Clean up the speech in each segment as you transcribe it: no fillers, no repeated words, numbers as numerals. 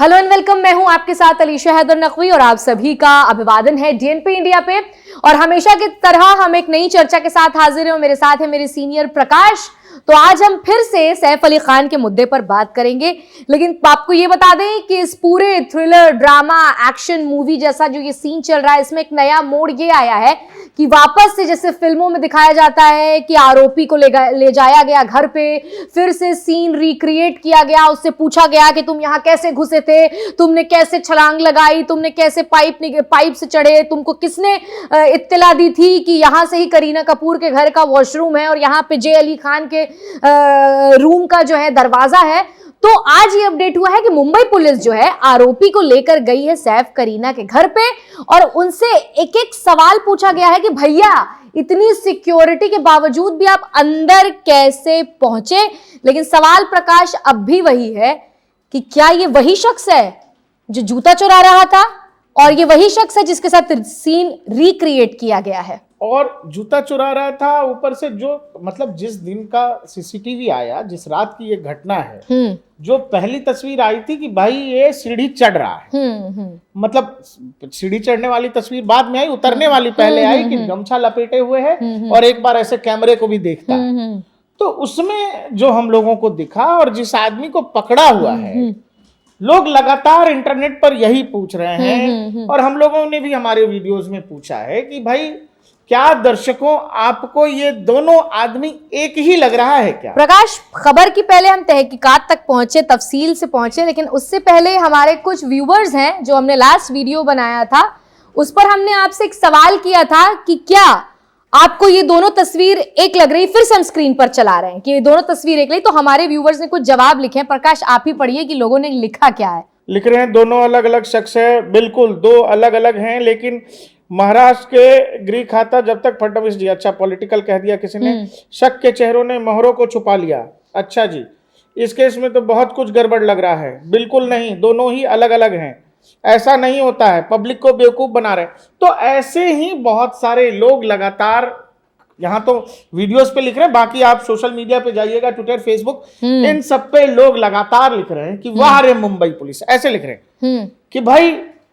Hello and welcome. मैं हूं आपके साथ अलीशा हैदर नकवी और आप सभी का अभिवादन है डीएनपी इंडिया पे। और हमेशा की तरह हम एक नई चर्चा के साथ हाजिर हैं और मेरे साथ है मेरे सीनियर प्रकाश। तो आज हम फिर से सैफ अली खान के मुद्दे पर बात करेंगे, लेकिन आपको ये बता दें कि इस पूरे थ्रिलर ड्रामा एक्शन मूवी जैसा जो ये सीन चल रहा है, इसमें एक नया मोड़ ये आया है कि वापस से जैसे फिल्मों में दिखाया जाता है कि आरोपी को ले जाया गया घर पे, फिर से सीन रिक्रिएट किया गया, उससे पूछा गया कि तुम यहाँ कैसे घुसे थे, तुमने कैसे छलांग लगाई, तुमने कैसे पाइप से चढ़े, तुमको किसने इत्तला दी थी कि यहाँ से ही करीना कपूर के घर का वॉशरूम है और यहाँ पे जे अली खान के रूम का जो है दरवाजा है। तो आज ये अपडेट हुआ है कि मुंबई पुलिस जो है आरोपी को लेकर गई है सैफ करीना के घर पे और उनसे एक एक सवाल पूछा गया है कि भैया इतनी सिक्योरिटी के बावजूद भी आप अंदर कैसे पहुंचे। लेकिन सवाल प्रकाश अब भी वही है कि क्या ये वही शख्स है जो जूता चुरा रहा था और ये वही शख्स है जिसके साथ सीन रिक्रिएट किया गया है और जूता चुरा रहा था। ऊपर से जो मतलब जिस दिन का सीसीटीवी आया, जिस रात की ये घटना है, जो पहली तस्वीर आई थी कि भाई ये सीढ़ी चढ़ रहा है, मतलब सीढ़ी चढ़ने वाली तस्वीर बाद में आई, उतरने वाली पहले आई कि गमछा लपेटे हुए है और एक बार ऐसे कैमरे को भी देखता है। तो उसमें जो हम लोगों को दिखा और जिस आदमी को पकड़ा हुआ है, लोग लगातार इंटरनेट पर यही पूछ रहे हैं और हम लोगों ने भी हमारे वीडियोस में पूछा है कि भाई क्या दर्शकों आपको ये दोनों आदमी एक ही लग रहा है क्या? प्रकाश, खबर की पहले हम तहकीकात तक पहुंचे, तफसील से पहुंचे, लेकिन उससे पहले हमारे कुछ व्यूवर्स हैं जो हमने लास्ट वीडियो बनाया था उस पर हमने आपसे एक सवाल किया था कि क्या आपको ये दोनों तस्वीर एक लग रही। फिर से हम स्क्रीन पर चला रहे हैं कि ये दोनों तस्वीर एक लगी। तो हमारे व्यूवर्स ने कुछ जवाब लिखे हैं। प्रकाश, आप ही पढ़िए कि लोगों ने लिखा क्या है। लिख रहे हैं दोनों अलग अलग शख्स है, बिल्कुल दो अलग अलग हैं, लेकिन महाराष्ट्र के गृह खाता जब तक फडणवीस जी, अच्छा पॉलिटिकल कह दिया किसी ने, शक के चेहरों ने मोहरों को छुपा लिया। अच्छा जी, इस केस में तो बहुत कुछ गड़बड़ लग रहा है। बिल्कुल नहीं, दोनों ही अलग अलग हैं, ऐसा नहीं होता है, पब्लिक को बेवकूफ बना रहे। तो ऐसे ही बहुत सारे लोग लगातार यहाँ तो वीडियोस पे लिख रहे हैं, बाकी आप सोशल मीडिया पे जाइएगा, ट्विटर, फेसबुक, इन सब पे लोग लगातार लिख रहे हैं कि वाह रे मुंबई पुलिस, ऐसे लिख रहे हैं कि भाई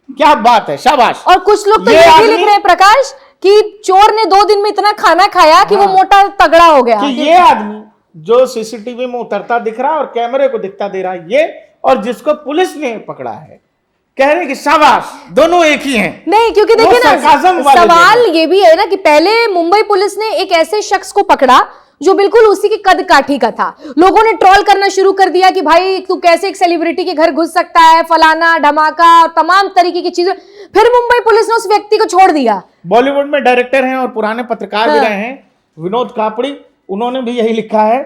क्या बात है, शाबाश। और कुछ लोग तो ये भी लिख रहे हैं प्रकाश कि चोर ने 2 दिन में इतना खाना खाया कि वो मोटा तगड़ा हो गया। कि ये आदमी जो सीसीटीवी में उतरता दिख रहा है और कैमरे को दिखता दे रहा है, ये और जिसको पुलिस ने पकड़ा है, कह रहे हैं कि शाबाश, दोनों एक ही हैं। नहीं, क्योंकि देखिए ना, सवाल ये भी है ना कि पहले मुंबई पुलिस ने एक ऐसे शख्स को पकड़ा जो बिल्कुल उसी की कद काठी का था। लोगों ने ट्रोल करना शुरू कर दिया कि भाई तू कैसे एक सेलिब्रिटी के घर घुस सकता है, फलाना धमाका और तमाम तरीके की चीजें। फिर मुंबई पुलिस ने उस व्यक्ति को छोड़ दिया। बॉलीवुड में डायरेक्टर हैं और पुराने पत्रकार भी रहे हैं, विनोद कापड़ी, उन्होंने भी यही लिखा है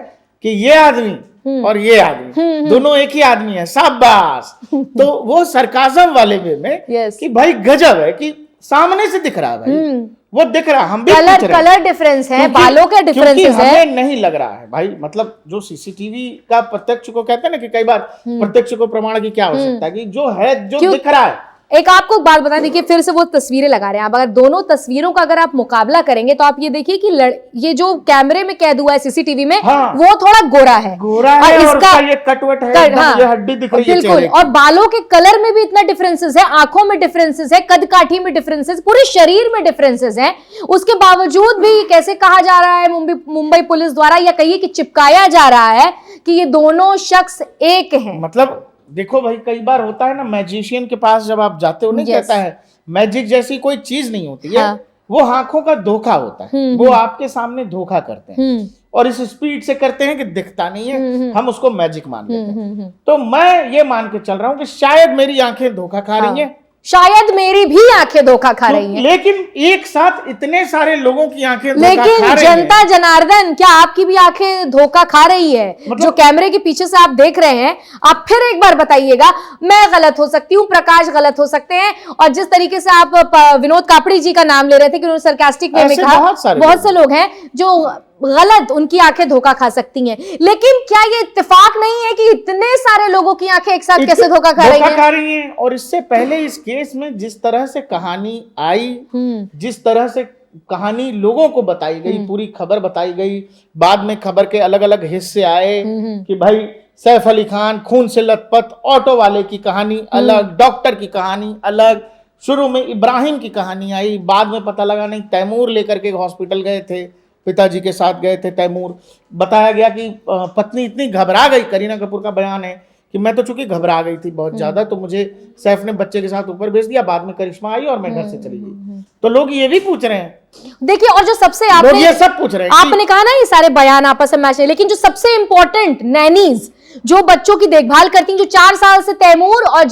कि ये आदमी और ये आदमी दोनों एक ही आदमी है, शाबाश। तो वो सरकाजम वाले वे में कि भाई गजब है कि सामने से दिख रहा है भाई, वो दिख रहा, हम भी कलर डिफरेंस है, बालों के डिफरेंसेस है। हमें नहीं लग रहा है भाई, मतलब जो सीसीटीवी का प्रत्यक्ष को कहते हैं ना कि कई बार प्रत्यक्ष को प्रमाण की क्या आवश्यकता है, कि जो है जो दिख रहा है। एक आपको एक बात बता, देखिए फिर से वो तस्वीरें लगा रहे हैं आप, अगर दोनों तस्वीरों का अगर आप मुकाबला करेंगे तो आप ये देखिए कि ये जो कैमरे में कैद हुआ है सीसीटीवी में, हाँ, वो थोड़ा गोरा है, और इसका ये कटवट है, हाँ, ये हड्डी दिख रही है बिल्कुल। और बालों के कलर में भी इतना डिफरेंसेस है, आंखों में डिफरेंसेस है, कद काठी में डिफरेंसेस, पूरे शरीर में डिफरेंसेस है। उसके बावजूद भी कैसे कहा जा रहा है मुंबई पुलिस द्वारा, या कहिए कि चिपकाया जा रहा है कि ये दोनों शख्स एक हैं। मतलब देखो भाई, कई बार होता है ना, मैजिशियन के पास जब आप जाते हो, नहीं कहता है मैजिक जैसी कोई चीज नहीं होती है, वो आंखों का धोखा होता है, वो आपके सामने धोखा करते हैं और इस स्पीड से करते हैं कि दिखता नहीं है, हम उसको मैजिक मान लेते हैं। तो मैं ये मान के चल रहा हूँ कि शायद मेरी आंखें धोखा खा रही हैं, शायद मेरी भी आंखें धोखा खा रही हैं, लेकिन एक साथ इतने सारे लोगों की आंखें लेकिन जनता जनार्दन, क्या आपकी भी आंखें धोखा खा रही है? मतलब जो कैमरे के पीछे से आप देख रहे हैं, आप फिर एक बार बताइएगा। मैं गलत हो सकती हूँ, प्रकाश गलत हो सकते हैं, और जिस तरीके से आप विनोद कापड़ी जी का नाम ले रहे थे कि उन्होंने सरकास्टिक वे में कहा, बहुत से लोग हैं जो गलत, उनकी आंखें धोखा खा सकती हैं। लेकिन क्या ये इत्तेफाक नहीं है कि इतने सारे लोगों की आंखें एक साथ कैसे धोखा खा रही हैं? और इससे पहले इस केस में जिस तरह से कहानी आई, जिस तरह से कहानी लोगों को बताई गई, पूरी खबर बताई गई, बाद में खबर के अलग अलग हिस्से आए कि भाई सैफ अली खान खून से लथपथ, ऑटो वाले की कहानी अलग, डॉक्टर की कहानी अलग, शुरू में इब्राहिम की कहानी आई, बाद में पता लगा नहीं तैमूर लेकर के हॉस्पिटल गए थे, पिताजी के साथ गए थे तैमूर। बताया गया कि पत्नी इतनी घबरा गई, करीना कपूर का बयान है कि मैं तो चूंकि घबरा गई थी बहुत ज्यादा, तो मुझे सैफ ने बच्चे के साथ ऊपर भेज दिया, बाद में करिश्मा आई और मैं घर से चली गई। तो लोग ये भी पूछ रहे हैं, देखिए, और जो सबसे लोग ये सब पूछ रहे हैं आपने कहा ना ये सारे बयान आपस में मैच है, लेकिन जो सबसे इंपॉर्टेंट नैनीज जो बच्चों की देखभाल करती हैं, जो 4 साल से तैमूर और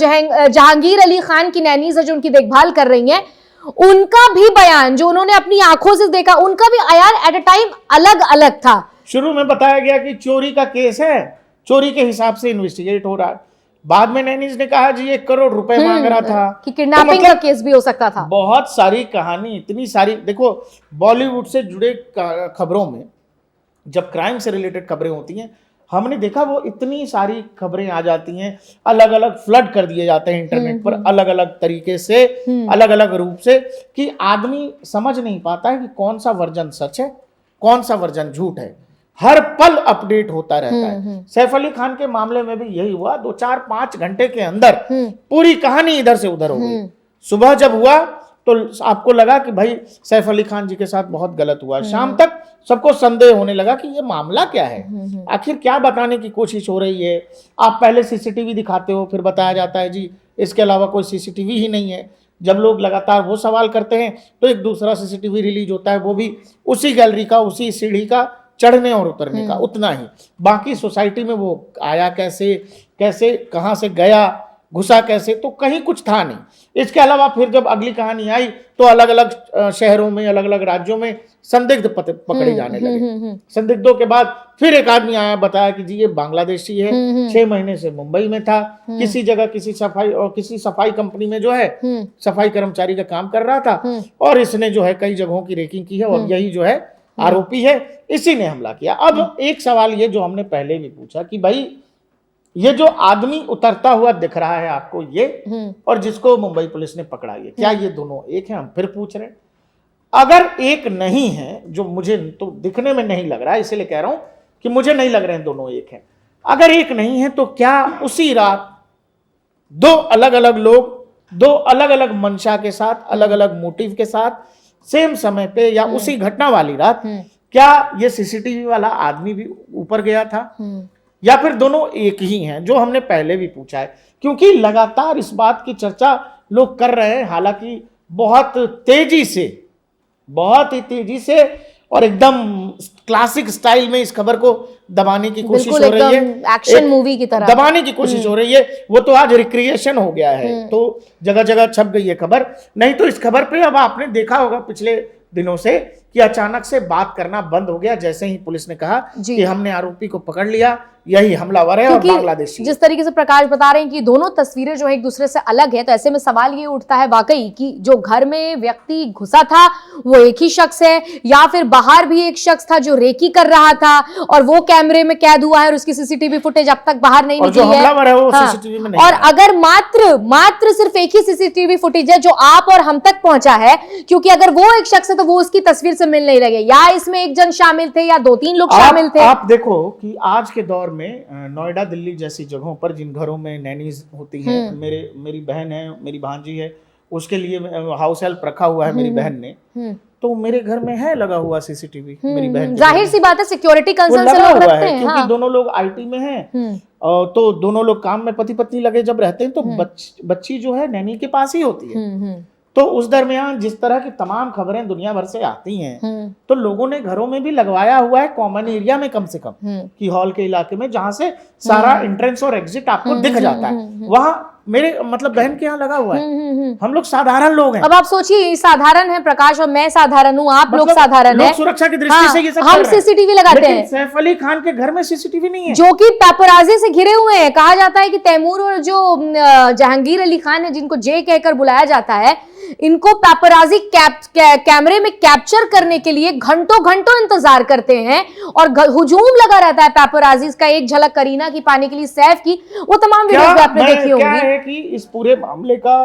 जहांगीर अली खान की नैनीज है जो उनकी देखभाल कर रही हैं, उनका भी बयान जो उन्होंने अपनी आंखों से देखा, उनका भी आयार एट अ टाइम अलग अलग था। शुरू में बताया गया कि चोरी का केस है, चोरी के हिसाब से इन्वेस्टिगेट हो रहा है, बाद में नैनीज ने कहा जी 1 करोड़ रुपए मांग रहा था, कि किडनैपिंग का केस भी हो सकता था। बहुत सारी कहानी, इतनी सारी। देखो, बॉलीवुड से जुड़े खबरों में जब क्राइम से रिलेटेड खबरें होती हैं, हमने देखा वो इतनी सारी खबरें आ जाती हैं, अलग अलग फ्लड कर दिए जाते हैं इंटरनेट पर, अलग अलग तरीके से, अलग अलग रूप से, कि आदमी समझ नहीं पाता है कि कौन सा वर्जन सच है, कौन सा वर्जन झूठ है। हर पल अपडेट होता रहता है। सैफ अली खान के मामले में भी यही हुआ, 2, 4, 5 घंटे के अंदर पूरी कहानी इधर से उधर हो गई। सुबह जब हुआ तो आपको लगा कि भाई सैफ अली खान जी के साथ बहुत गलत हुआ, शाम तक सबको संदेह होने लगा कि ये मामला क्या है, आखिर क्या बताने की कोशिश हो रही है। आप पहले सीसीटीवी दिखाते हो, फिर बताया जाता है जी इसके अलावा कोई सीसीटीवी ही नहीं है। जब लोग लगातार वो सवाल करते हैं तो एक दूसरा सीसीटीवी रिलीज होता है, वो भी उसी गैलरी का, उसी सीढ़ी का, चढ़ने और उतरने का, उतना ही। बाकी सोसाइटी में वो आया कैसे, कैसे कहाँ से गया, घुसा कैसे, तो कहीं कुछ था नहीं। इसके अलावा फिर जब अगली कहानी आई तो अलग अलग शहरों में, अलग अलग राज्यों में संदिग्ध पकड़े जाने लगे। संदिग्धों के बाद फिर एक आदमी आया, बताया कि जी ये बांग्लादेशी है, 6 महीने से मुंबई में था, किसी जगह किसी सफाई कंपनी में जो है सफाई कर्मचारी का काम कर रहा था, और इसने जो है कई जगहों की रेकिंग की है, और यही जो है आरोपी है, इसी ने हमला किया। अब एक सवाल ये जो हमने पहले भी पूछा कि भाई ये जो आदमी उतरता हुआ दिख रहा है आपको, ये और जिसको मुंबई पुलिस ने पकड़ा, ये क्या ये दोनों एक हैं? हम फिर पूछ रहे हैं। अगर एक नहीं है, जो मुझे तो दिखने में नहीं लग रहा है, इसलिए कह रहा हूं कि मुझे नहीं लग रहे हैं दोनों एक हैं, अगर एक नहीं है तो क्या उसी रात 2 अलग अलग लोग, 2 अलग अलग मंशा के साथ, अलग अलग मोटिव के साथ, सेम समय पे या उसी घटना वाली रात, क्या ये सीसीटीवी वाला आदमी भी ऊपर गया था, या फिर दोनों एक ही हैं? जो हमने पहले भी पूछा है, क्योंकि लगातार इस बात की चर्चा लोग कर रहे हैं, हालांकि बहुत ही तेजी से और एकदम क्लासिक स्टाइल में इस खबर को दबाने की कोशिश हो रही है, एक्शन मूवी की तरह दबाने की कोशिश हो रही है। वो तो आज रिक्रिएशन हो गया है, तो जगह जगह छप गई है खबर। नहीं तो इस खबर पे अब आपने देखा होगा पिछले दिनों से कि अचानक से बात करना बंद हो गया, जैसे ही पुलिस ने कहा कि हमने आरोपी को पकड़ लिया, यही हमलावर है और बांग्लादेशी। जिस तरीके से प्रकाश बता रहे हैं कि दोनों तस्वीरें जो है एक दूसरे से अलग है, तो ऐसे में सवाल ये उठता है वाकई कि जो घर में व्यक्ति घुसा था वो एक ही शख्स है, या फिर बाहर भी एक शख्स था जो रेकी कर रहा था और वो कैमरे में कैद हुआ है और उसकी सीसीटीवी फुटेज अब तक बाहर नहीं निकली है। वो सीसीटीवी में नहीं और अगर मात्र सिर्फ एक ही सीसीटीवी फुटेज है जो आप और हम तक पहुंचा है, क्योंकि अगर वो एक शख्स है तो वो उसकी तस्वीर से मिल नहीं लगे, या इसमें एक जन शामिल थे या 2-3 लोग शामिल थे। आप देखो कि आज के दौर में नोएडा, दिल्ली जैसी जगहों पर जिन घरों में नैनीज होती हैं, मेरी बहन है, मेरी भांजी है, उसके लिए हाउस हेल्प रखा हुआ है मेरी बहन ने, तो मेरे घर में है लगा हुआ सीसीटीवी। मेरी बहन, जाहिर सी बात है सिक्योरिटी कंसर्न से लोग रखते हैं, क्योंकि दोनों लोग आईटी में हैं, तो दोनों लोग काम में पति पत्नी लगे जब रहते हैं, तो बच्ची जो है नैनी के पास ही होती है। तो उस दरमियान जिस तरह की तमाम खबरें दुनिया भर से आती हैं, तो लोगों ने घरों में भी लगवाया हुआ है, कॉमन एरिया में कम से कम, कि हॉल के इलाके में जहां से सारा एंट्रेंस और एग्जिट आपको दिख जाता है, वहां मेरे मतलब बहन के यहाँ लगा हुआ है। हम लोग साधारण लोग हैं। अब आप सोचिए, साधारण है प्रकाश और मैं साधारण हूँ, आप लोग साधारण हैं, सुरक्षा की दृष्टि से ये सब हम सीसीटीवी लगाते हैं। सैफ अली खान के घर में सीसीटीवी नहीं है, जो कि पेपराजी से घिरे हुए हैं। कहा जाता है कि तैमूर और जो जहांगीर अली खान है, जिनको जे कहकर बुलाया जाता है, इनको पेपराजी कैमरे में कैप्चर करने के लिए घंटों इंतजार करते हैं, और हुजूम लगा रहता है पेपराजीज का। एक झलक करीना की पाने के लिए, सैफ की, वो तमाम वीडियोस भी आपने देखी होंगी। क्या है कि इस पूरे मामले का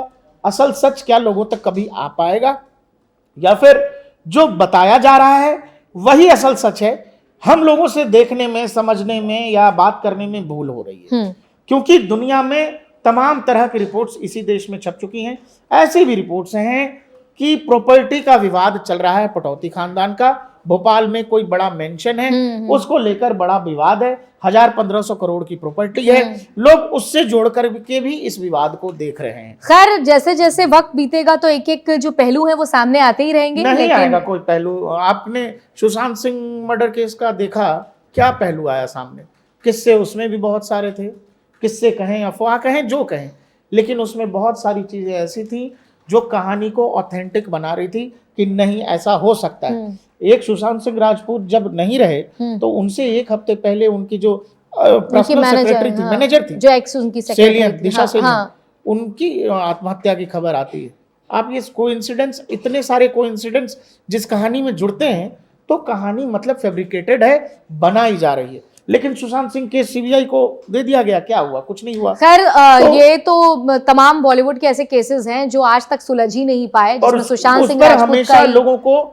असल सच क्या लोगों तक कभी आ पाएगा, या फिर जो बताया जा रहा है वही असल सच है? हम लोगों से देखने में, समझने में या बात करने में भूल हो रही है, क्योंकि दुनिया में तमाम तरह की रिपोर्ट्स इसी देश में छप चुकी हैं। ऐसी भी रिपोर्ट्स हैं कि प्रॉपर्टी का विवाद चल रहा है पटौती खानदान का, भोपाल में कोई बड़ा मेंशन है, उसको लेकर बड़ा विवाद है, 1000-1500 करोड़ की प्रॉपर्टी है, लोग उससे जोड़कर के भी इस विवाद को देख रहे हैं। खैर जैसे जैसे वक्त बीतेगा तो एक एक जो पहलू है वो सामने आते ही रहेंगे। नहीं आएगा कोई पहलू। आपने सुशांत सिंह मर्डर केस का देखा, क्या पहलू आया सामने? किस्से उसमें भी बहुत सारे थे, किस्से कहें, अफवाह कहें, जो कहें, लेकिन उसमें बहुत सारी चीजें ऐसी थी जो कहानी को ऑथेंटिक बना रही थी कि नहीं ऐसा हो सकता है। एक सुशांत सिंह राजपूत जब नहीं रहे तो उनसे एक हफ्ते पहले उनकी जो पर्सनल सेक्रेटरी थी, मैनेजर थी, जो एक्स उनकी सेक्रेटरी दिशा सेलियन, उनकी आत्महत्या की खबर आती है। आप ये कोइंसिडेंस, इतने सारे कोइंसिडेंस जिस कहानी में जुड़ते हैं तो कहानी मतलब फैब्रिकेटेड है, बनाई जा रही है। लेकिन सुशांत सिंह केस सीबीआई को दे दिया गया, क्या हुआ? कुछ नहीं हुआ। खैर ये तो तमाम बॉलीवुड के ऐसे केसेस हैं जो आज तक सुलझ ही नहीं पाए, जिसमें सुशांत सिंह राजपूत हमेशा लोगों को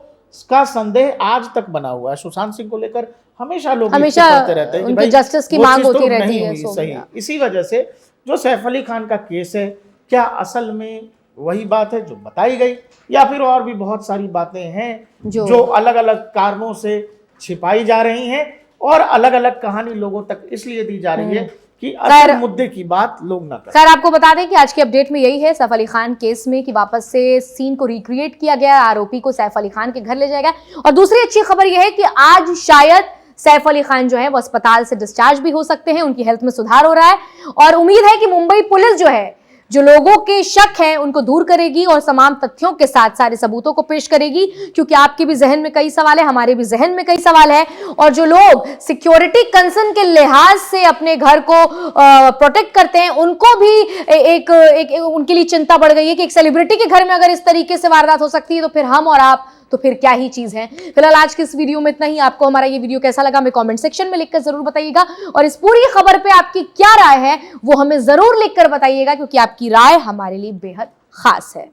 का संदेह आज तक बना हुआ है। सुशांत सिंह को लेकर हमेशा लोग करते रहते हैं कि भाई जस्टिस की मांग होती रहती है। सही, इसी वजह से जो सैफ अली खान का केस है, क्या असल में वही बात है जो बताई गई, या फिर और भी बहुत सारी बातें हैं जो अलग अलग कारणों से छिपाई जा रही हैं और अलग अलग कहानी लोगों तक इसलिए दी जा रही है कि असल मुद्दे की बात लोग ना करें। खैर आपको बता दें कि आज की अपडेट में यही है सैफ अली खान केस में कि वापस से सीन को रिक्रिएट किया गया, आरोपी को सैफ अली खान के घर ले जाएगा। और दूसरी अच्छी खबर यह है कि आज शायद सैफ अली खान जो है वो अस्पताल से डिस्चार्ज भी हो सकते हैं, उनकी हेल्थ में सुधार हो रहा है और उम्मीद है कि मुंबई पुलिस जो है, जो लोगों के शक हैं उनको दूर करेगी और तमाम तथ्यों के साथ सारे सबूतों को पेश करेगी, क्योंकि आपके भी जहन में कई सवाल है, हमारे भी जहन में कई सवाल है। और जो लोग सिक्योरिटी कंसर्न के लिहाज से अपने घर को प्रोटेक्ट करते हैं, उनको भी एक उनके लिए चिंता बढ़ गई है कि एक सेलिब्रिटी के घर में अगर इस तरीके से वारदात हो सकती है तो फिर हम और आप तो फिर क्या ही चीज है। फिलहाल आज के इस वीडियो में इतना ही। आपको हमारा ये वीडियो कैसा लगा हमें कमेंट सेक्शन में लिखकर जरूर बताइएगा और इस पूरी खबर पे आपकी क्या राय है वो हमें जरूर लिखकर बताइएगा, क्योंकि आपकी राय हमारे लिए बेहद खास है।